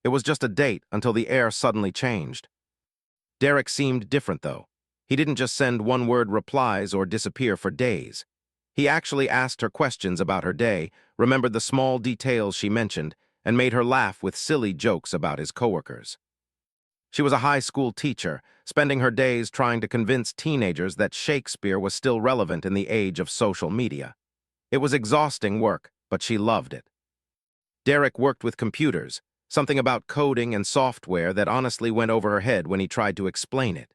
It was just a date until the air suddenly changed. Derek seemed different, though. He didn't just send one-word replies or disappear for days. He actually asked her questions about her day, remembered the small details she mentioned, and made her laugh with silly jokes about his coworkers. She was a high school teacher, spending her days trying to convince teenagers that Shakespeare was still relevant in the age of social media. It was exhausting work, but she loved it. Derek worked with computers, something about coding and software that honestly went over her head when he tried to explain it.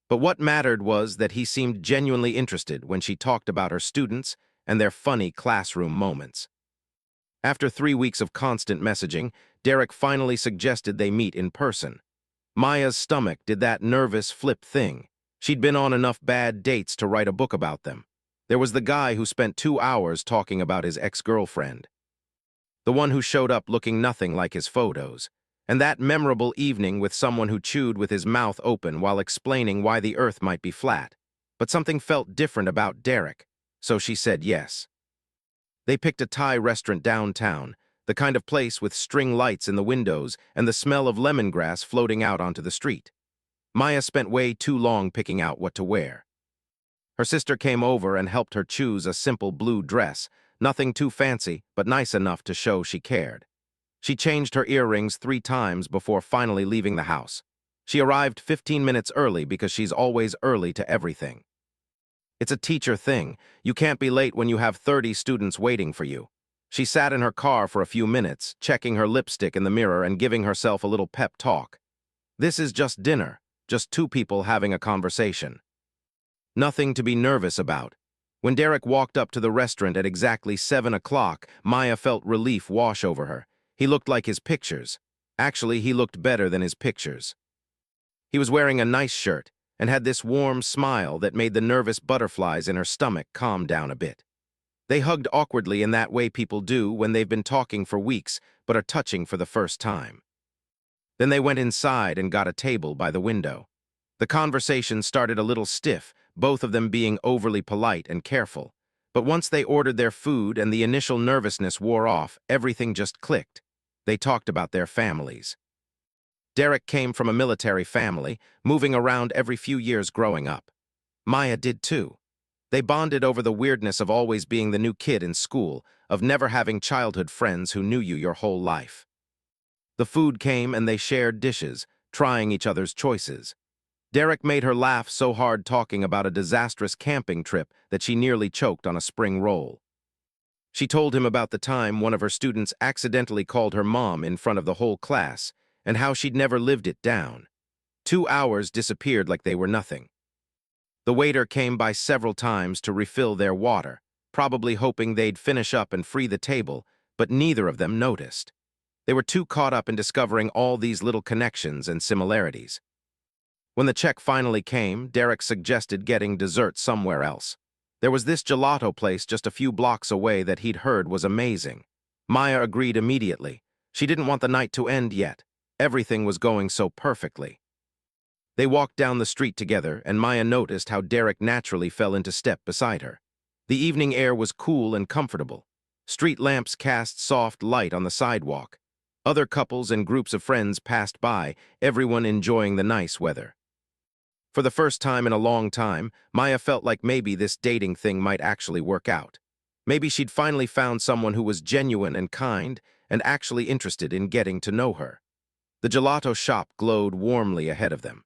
But what mattered was that he seemed genuinely interested when she talked about her students and their funny classroom moments. After 3 weeks of constant messaging, Derek finally suggested they meet in person. Maya's stomach did that nervous flip thing. She'd been on enough bad dates to write a book about them. There was the guy who spent 2 hours talking about his ex-girlfriend. The one who showed up looking nothing like his photos. And that memorable evening with someone who chewed with his mouth open while explaining why the earth might be flat. But something felt different about Derek, so she said yes. They picked a Thai restaurant downtown, the kind of place with string lights in the windows and the smell of lemongrass floating out onto the street. Maya spent way too long picking out what to wear. Her sister came over and helped her choose a simple blue dress, nothing too fancy, but nice enough to show she cared. She changed her earrings 3 times before finally leaving the house. She arrived 15 minutes early because she's always early to everything. It's a teacher thing. You can't be late when you have 30 students waiting for you. She sat in her car for a few minutes, checking her lipstick in the mirror and giving herself a little pep talk. This is just dinner, just 2 people having a conversation. Nothing to be nervous about. When Derek walked up to the restaurant at exactly 7 o'clock, Maya felt relief wash over her. He looked like his pictures. Actually, he looked better than his pictures. He was wearing a nice shirt and had this warm smile that made the nervous butterflies in her stomach calm down a bit. They hugged awkwardly in that way people do when they've been talking for weeks but are touching for the first time. Then they went inside and got a table by the window. The conversation started a little stiff, both of them being overly polite and careful. But once they ordered their food and the initial nervousness wore off, everything just clicked. They talked about their families. Derek came from a military family, moving around every few years growing up. Maya did too. They bonded over the weirdness of always being the new kid in school, of never having childhood friends who knew you your whole life. The food came and they shared dishes, trying each other's choices. Derek made her laugh so hard talking about a disastrous camping trip that she nearly choked on a spring roll. She told him about the time one of her students accidentally called her mom in front of the whole class, and how she'd never lived it down. 2 hours disappeared like they were nothing. The waiter came by several times to refill their water, probably hoping they'd finish up and free the table, but neither of them noticed. They were too caught up in discovering all these little connections and similarities. When the check finally came, Derek suggested getting dessert somewhere else. There was this gelato place just a few blocks away that he'd heard was amazing. Maya agreed immediately. She didn't want the night to end yet. Everything was going so perfectly. They walked down the street together, and Maya noticed how Derek naturally fell into step beside her. The evening air was cool and comfortable. Street lamps cast soft light on the sidewalk. Other couples and groups of friends passed by, everyone enjoying the nice weather. For the first time in a long time, Maya felt like maybe this dating thing might actually work out. Maybe she'd finally found someone who was genuine and kind and actually interested in getting to know her. The gelato shop glowed warmly ahead of them.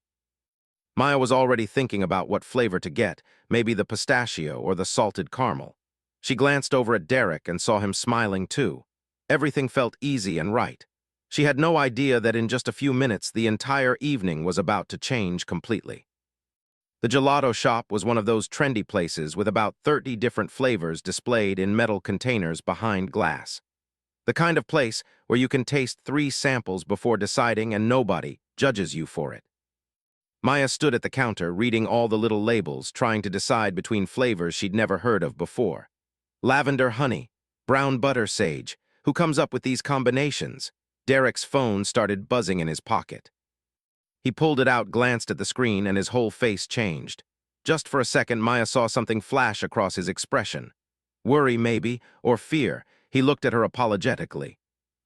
Maya was already thinking about what flavor to get, maybe the pistachio or the salted caramel. She glanced over at Derek and saw him smiling too. Everything felt easy and right. She had no idea that in just a few minutes the entire evening was about to change completely. The gelato shop was one of those trendy places with about 30 different flavors displayed in metal containers behind glass. The kind of place where you can taste 3 samples before deciding and nobody judges you for it. Maya stood at the counter, reading all the little labels, trying to decide between flavors she'd never heard of before. Lavender honey, brown butter sage. Who comes up with these combinations? Derek's phone started buzzing in his pocket. He pulled it out, glanced at the screen, and his whole face changed. Just for a second, Maya saw something flash across his expression. Worry, maybe, or fear. He looked at her apologetically.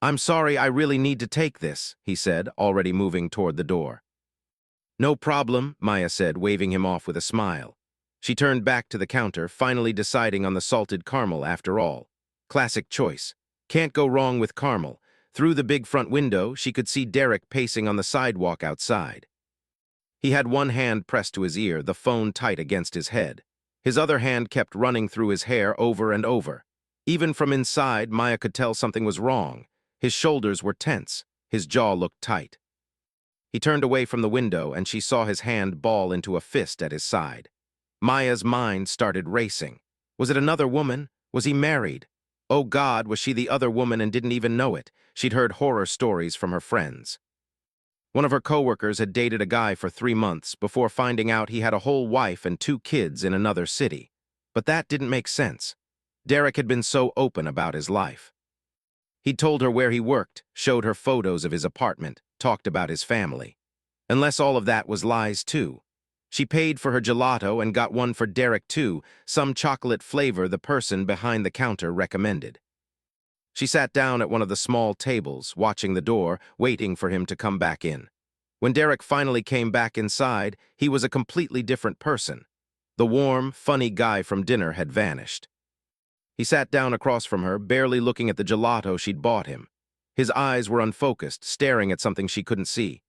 "I'm sorry, I really need to take this," he said, already moving toward the door. "No problem," Maya said, waving him off with a smile. She turned back to the counter, finally deciding on the salted caramel after all. Classic choice. Can't go wrong with caramel. Through the big front window, she could see Derek pacing on the sidewalk outside. He had one hand pressed to his ear, the phone tight against his head. His other hand kept running through his hair over and over. Even from inside, Maya could tell something was wrong. His shoulders were tense. His jaw looked tight. He turned away from the window, and she saw his hand ball into a fist at his side. Maya's mind started racing. Was it another woman? Was he married? Oh God, was she the other woman and didn't even know it? She'd heard horror stories from her friends. One of her coworkers had dated a guy for 3 months before finding out he had a whole wife and 2 kids in another city. But that didn't make sense. Derek had been so open about his life. He'd told her where he worked, showed her photos of his apartment, talked about his family. Unless all of that was lies too. She paid for her gelato and got one for Derek too, some chocolate flavor the person behind the counter recommended. She sat down at one of the small tables, watching the door, waiting for him to come back in. When Derek finally came back inside, he was a completely different person. The warm, funny guy from dinner had vanished. He sat down across from her, barely looking at the gelato she'd bought him. His eyes were unfocused, staring at something she couldn't see.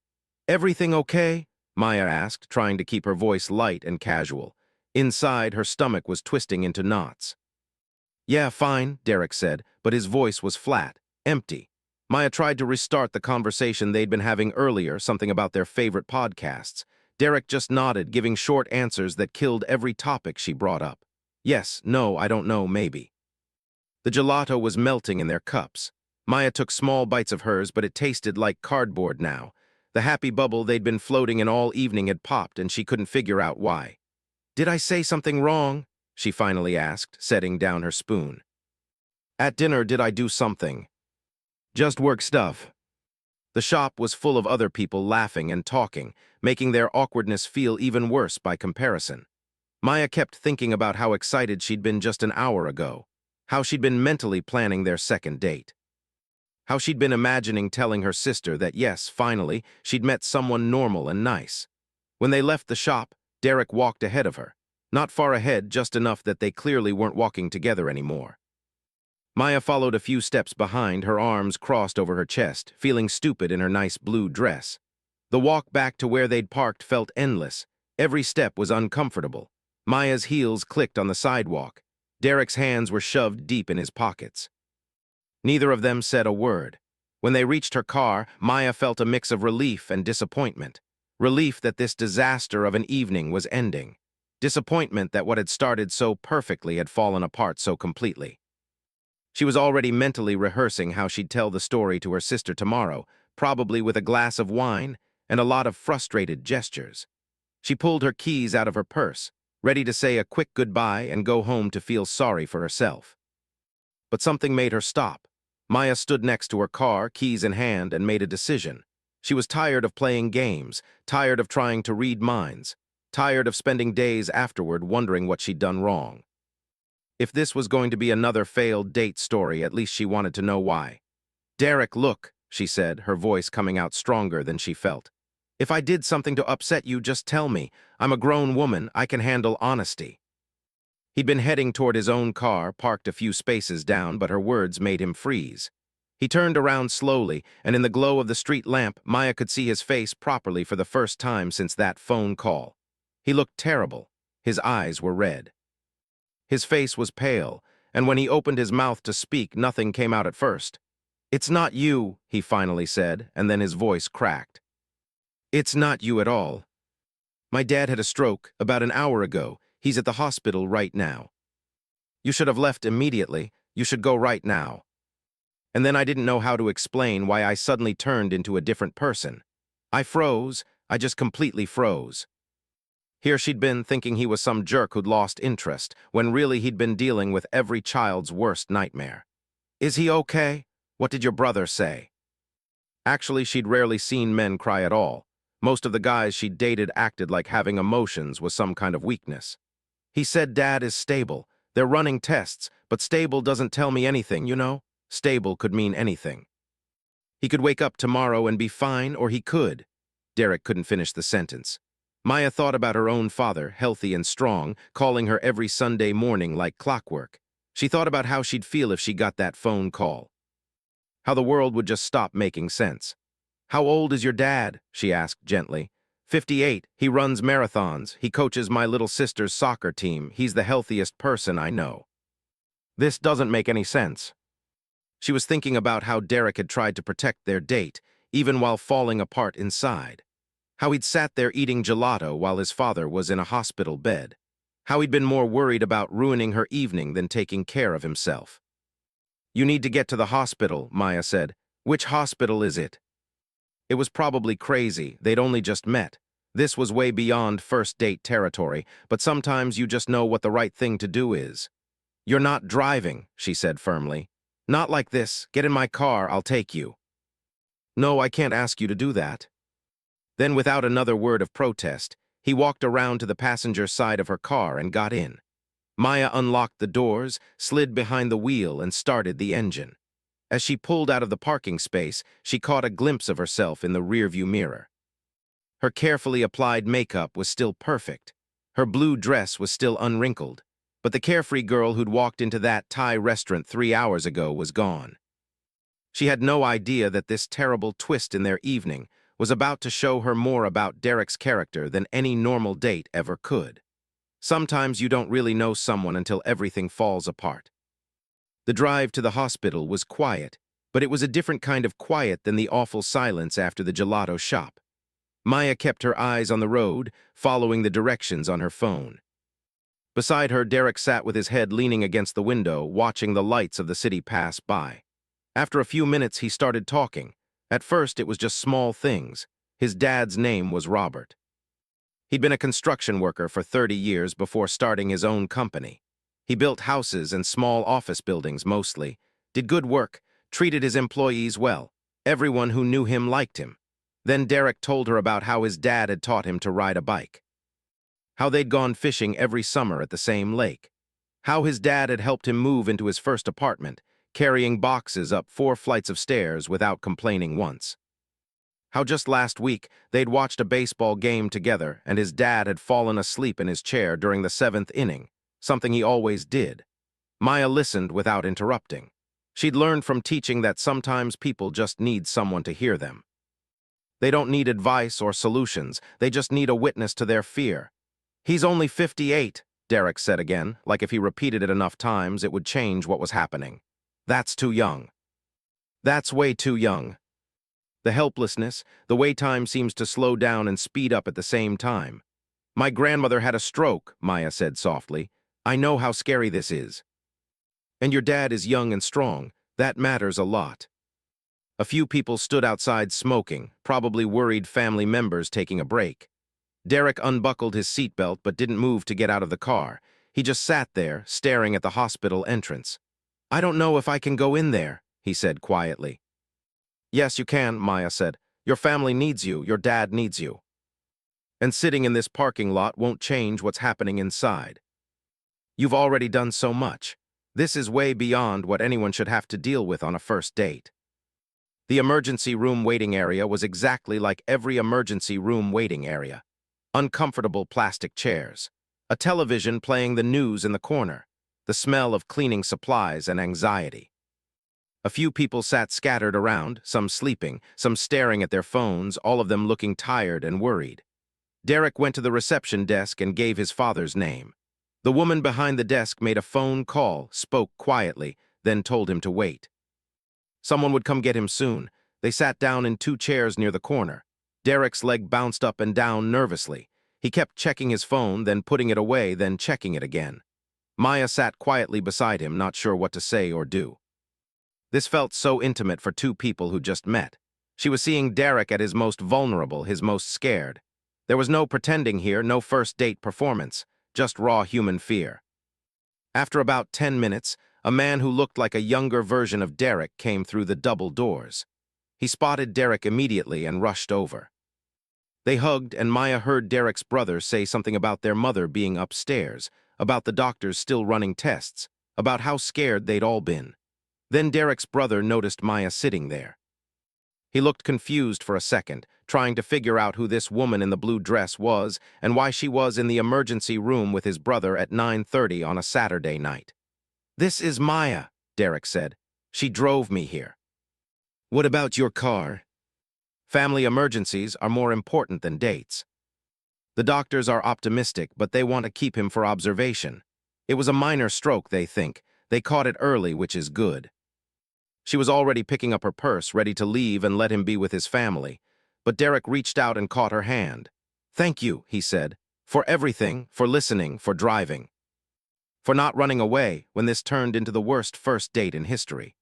"Everything okay?" Maya asked, trying to keep her voice light and casual. Inside, her stomach was twisting into knots. "Yeah, fine," Derek said, but his voice was flat, empty. Maya tried to restart the conversation they'd been having earlier, something about their favorite podcasts. Derek just nodded, giving short answers that killed every topic she brought up. Yes, no, I don't know, maybe. The gelato was melting in their cups. Maya took small bites of hers, but it tasted like cardboard now. The happy bubble they'd been floating in all evening had popped, and she couldn't figure out why. "Did I say something wrong?" she finally asked, setting down her spoon. "At dinner, did I do something?" "Just work stuff." The shop was full of other people laughing and talking, making their awkwardness feel even worse by comparison. Maya kept thinking about how excited she'd been just an hour ago, how she'd been mentally planning their second date, how she'd been imagining telling her sister that yes, finally, she'd met someone normal and nice. When they left the shop, Derek walked ahead of her. Not far ahead, just enough that they clearly weren't walking together anymore. Maya followed a few steps behind, her arms crossed over her chest, feeling stupid in her nice blue dress. The walk back to where they'd parked felt endless. Every step was uncomfortable. Maya's heels clicked on the sidewalk. Derek's hands were shoved deep in his pockets. Neither of them said a word. When they reached her car, Maya felt a mix of relief and disappointment. Relief that this disaster of an evening was ending. Disappointment that what had started so perfectly had fallen apart so completely. She was already mentally rehearsing how she'd tell the story to her sister tomorrow, probably with a glass of wine and a lot of frustrated gestures. She pulled her keys out of her purse, ready to say a quick goodbye and go home to feel sorry for herself. But something made her stop. Maya stood next to her car, keys in hand, and made a decision. She was tired of playing games, tired of trying to read minds, tired of spending days afterward wondering what she'd done wrong. If this was going to be another failed date story, at least she wanted to know why. "Derek, look," she said, her voice coming out stronger than she felt. "If I did something to upset you, just tell me. I'm a grown woman. I can handle honesty." He'd been heading toward his own car, parked a few spaces down, but her words made him freeze. He turned around slowly, and in the glow of the street lamp, Maya could see his face properly for the first time since that phone call. He looked terrible. His eyes were red. His face was pale, and when he opened his mouth to speak, nothing came out at first. "It's not you," he finally said, and then his voice cracked. "It's not you at all. My dad had a stroke about an hour ago. He's at the hospital right now. You should have left immediately. You should go right now." And then I didn't know how to explain why I suddenly turned into a different person. I froze. I just completely froze. Here she'd been thinking he was some jerk who'd lost interest, when really he'd been dealing with every child's worst nightmare. "Is he okay? What did your brother say?" Actually, she'd rarely seen men cry at all. Most of the guys she'd dated acted like having emotions was some kind of weakness. "He said Dad is stable. They're running tests, but stable doesn't tell me anything, you know? Stable could mean anything." He could wake up tomorrow and be fine, or he could. Derek couldn't finish the sentence. Maya thought about her own father, healthy and strong, calling her every Sunday morning like clockwork. She thought about how she'd feel if she got that phone call. How the world would just stop making sense. "How old is your dad?" she asked gently. 58. He runs marathons. He coaches my little sister's soccer team. He's the healthiest person I know. This doesn't make any sense. She was thinking about how Derek had tried to protect their date, even while falling apart inside. How he'd sat there eating gelato while his father was in a hospital bed. How he'd been more worried about ruining her evening than taking care of himself. "You need to get to the hospital," Maya said. "Which hospital is it?" It was probably crazy. They'd only just met. This was way beyond first date territory, but sometimes you just know what the right thing to do is. "You're not driving," she said firmly. "Not like this. Get in my car, I'll take you." "No, I can't ask you to do that." Then, without another word of protest, he walked around to the passenger side of her car and got in. Maya unlocked the doors, slid behind the wheel, and started the engine. As she pulled out of the parking space, she caught a glimpse of herself in the rearview mirror. Her carefully applied makeup was still perfect. Her blue dress was still unwrinkled. But the carefree girl who'd walked into that Thai restaurant 3 hours ago was gone. She had no idea that this terrible twist in their evening was about to show her more about Derek's character than any normal date ever could. Sometimes you don't really know someone until everything falls apart. The drive to the hospital was quiet, but it was a different kind of quiet than the awful silence after the gelato shop. Maya kept her eyes on the road, following the directions on her phone. Beside her, Derek sat with his head leaning against the window, watching the lights of the city pass by. After a few minutes, he started talking. At first, it was just small things. His dad's name was Robert. He'd been a construction worker for 30 years before starting his own company. He built houses and small office buildings mostly, did good work, treated his employees well. Everyone who knew him liked him. Then Derek told her about how his dad had taught him to ride a bike. How they'd gone fishing every summer at the same lake. How his dad had helped him move into his first apartment, carrying boxes up 4 flights of stairs without complaining once. How just last week they'd watched a baseball game together and his dad had fallen asleep in his chair during the 7th inning, something he always did. Maya listened without interrupting. She'd learned from teaching that sometimes people just need someone to hear them. They don't need advice or solutions, they just need a witness to their fear. "He's only 58, Derek said again, like if he repeated it enough times it would change what was happening. "That's too young." "That's way too young." The helplessness, the way time seems to slow down and speed up at the same time. "My grandmother had a stroke," Maya said softly. "I know how scary this is." "And your dad is young and strong. That matters a lot." A few people stood outside smoking, probably worried family members taking a break. Derek unbuckled his seatbelt but didn't move to get out of the car. He just sat there, staring at the hospital entrance. "I don't know if I can go in there," he said quietly. "Yes, you can," Maya said. "Your family needs you. Your dad needs you. And sitting in this parking lot won't change what's happening inside. You've already done so much. This is way beyond what anyone should have to deal with on a first date." The emergency room waiting area was exactly like every emergency room waiting area. Uncomfortable plastic chairs, a television playing the news in the corner, the smell of cleaning supplies and anxiety. A few people sat scattered around, some sleeping, some staring at their phones, all of them looking tired and worried. Derek went to the reception desk and gave his father's name. The woman behind the desk made a phone call, spoke quietly, then told him to wait. Someone would come get him soon. They sat down in 2 chairs near the corner. Derek's leg bounced up and down nervously. He kept checking his phone, then putting it away, then checking it again. Maya sat quietly beside him, not sure what to say or do. This felt so intimate for 2 people who just met. She was seeing Derek at his most vulnerable, his most scared. There was no pretending here, no first date performance, just raw human fear. After about 10 minutes, a man who looked like a younger version of Derek came through the double doors. He spotted Derek immediately and rushed over. They hugged, and Maya heard Derek's brother say something about their mother being upstairs, about the doctors still running tests, about how scared they'd all been. Then Derek's brother noticed Maya sitting there. He looked confused for a second, trying to figure out who this woman in the blue dress was and why she was in the emergency room with his brother at 9:30 on a Saturday night. "This is Maya," Derek said. "She drove me here." "What about your car?" Family emergencies are more important than dates. The doctors are optimistic, but they want to keep him for observation. It was a minor stroke, they think. They caught it early, which is good. She was already picking up her purse, ready to leave and let him be with his family. But Derek reached out and caught her hand. "Thank you," he said, "for everything, for listening, for driving. For not running away when this turned into the worst first date in history."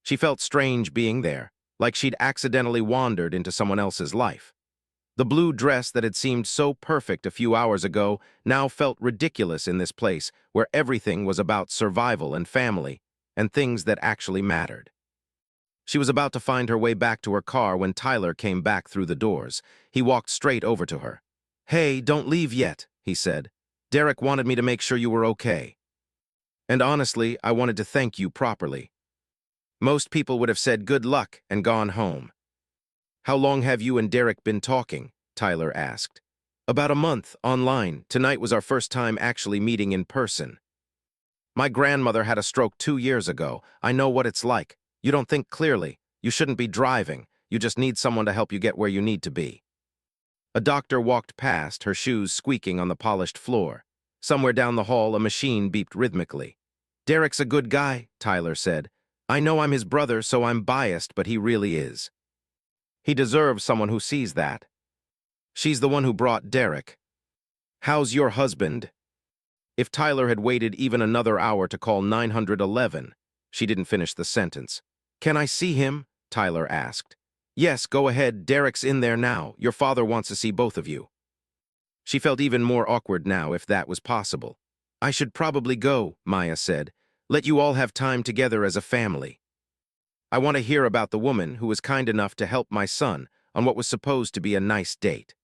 She felt strange being there, like she'd accidentally wandered into someone else's life. The blue dress that had seemed so perfect a few hours ago now felt ridiculous in this place where everything was about survival and family and things that actually mattered. She was about to find her way back to her car when Tyler came back through the doors. He walked straight over to her. "Hey, don't leave yet," he said. "Derek wanted me to make sure you were okay. And honestly, I wanted to thank you properly. Most people would have said good luck and gone home." "How long have you and Derek been talking?" Tyler asked. "About a month, online. Tonight was our first time actually meeting in person. My grandmother had a stroke 2 years ago. I know what it's like. You don't think clearly. You shouldn't be driving. You just need someone to help you get where you need to be." A doctor walked past, her shoes squeaking on the polished floor. Somewhere down the hall, a machine beeped rhythmically. "Derek's a good guy," Tyler said. "I know I'm his brother, so I'm biased, but he really is. He deserves someone who sees that. She's the one who brought Derek. How's your husband?" If Tyler had waited even another hour to call 911, she didn't finish the sentence. "Can I see him?" Tyler asked. "Yes, go ahead. Derek's in there now. Your father wants to see both of you." She felt even more awkward now, if that was possible. "I should probably go," Maya said. "Let you all have time together as a family. I want to hear about the woman who was kind enough to help my son on what was supposed to be a nice date.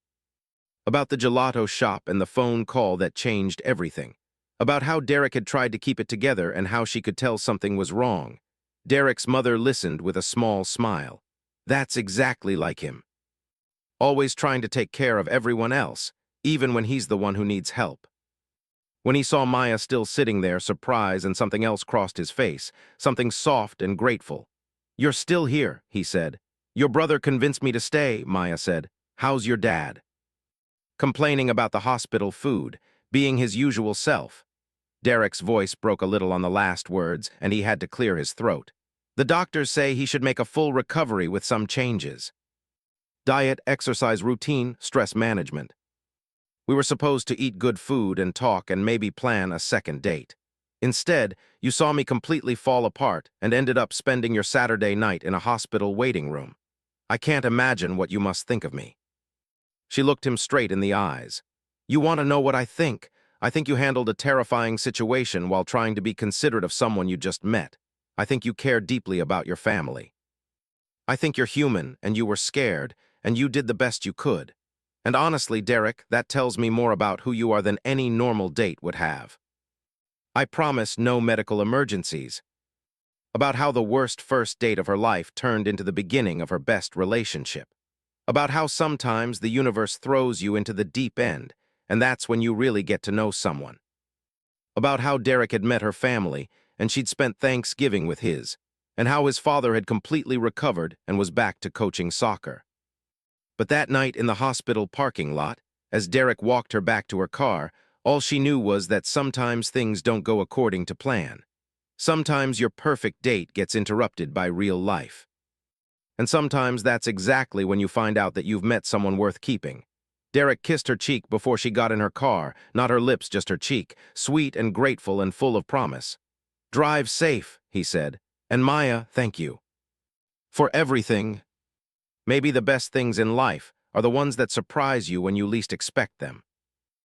About the gelato shop and the phone call that changed everything. About how Derek had tried to keep it together and how she could tell something was wrong." Derek's mother listened with a small smile. "That's exactly like him. Always trying to take care of everyone else, even when he's the one who needs help." When he saw Maya still sitting there, surprise and something else crossed his face, something soft and grateful. "You're still here," he said. "Your brother convinced me to stay," Maya said. "How's your dad?" Complaining about the hospital food, being his usual self. Derek's voice broke a little on the last words, and he had to clear his throat. "The doctors say he should make a full recovery with some changes. Diet, exercise routine, stress management. We were supposed to eat good food and talk and maybe plan a second date. Instead, you saw me completely fall apart and ended up spending your Saturday night in a hospital waiting room. I can't imagine what you must think of me." She looked him straight in the eyes. "You want to know what I think? I think you handled a terrifying situation while trying to be considerate of someone you just met. I think you care deeply about your family. I think you're human, and you were scared, and you did the best you could. And honestly, Derek, that tells me more about who you are than any normal date would have. I promise no medical emergencies." About how the worst first date of her life turned into the beginning of her best relationship. About how sometimes the universe throws you into the deep end, and that's when you really get to know someone. About how Derek had met her family, and she'd spent Thanksgiving with his, and how his father had completely recovered and was back to coaching soccer. But that night in the hospital parking lot, as Derek walked her back to her car, all she knew was that sometimes things don't go according to plan. Sometimes your perfect date gets interrupted by real life. And sometimes that's exactly when you find out that you've met someone worth keeping. Derek kissed her cheek before she got in her car, not her lips, just her cheek, sweet and grateful and full of promise. "Drive safe," he said. "And Maya, thank you. For everything." Maybe the best things in life are the ones that surprise you when you least expect them.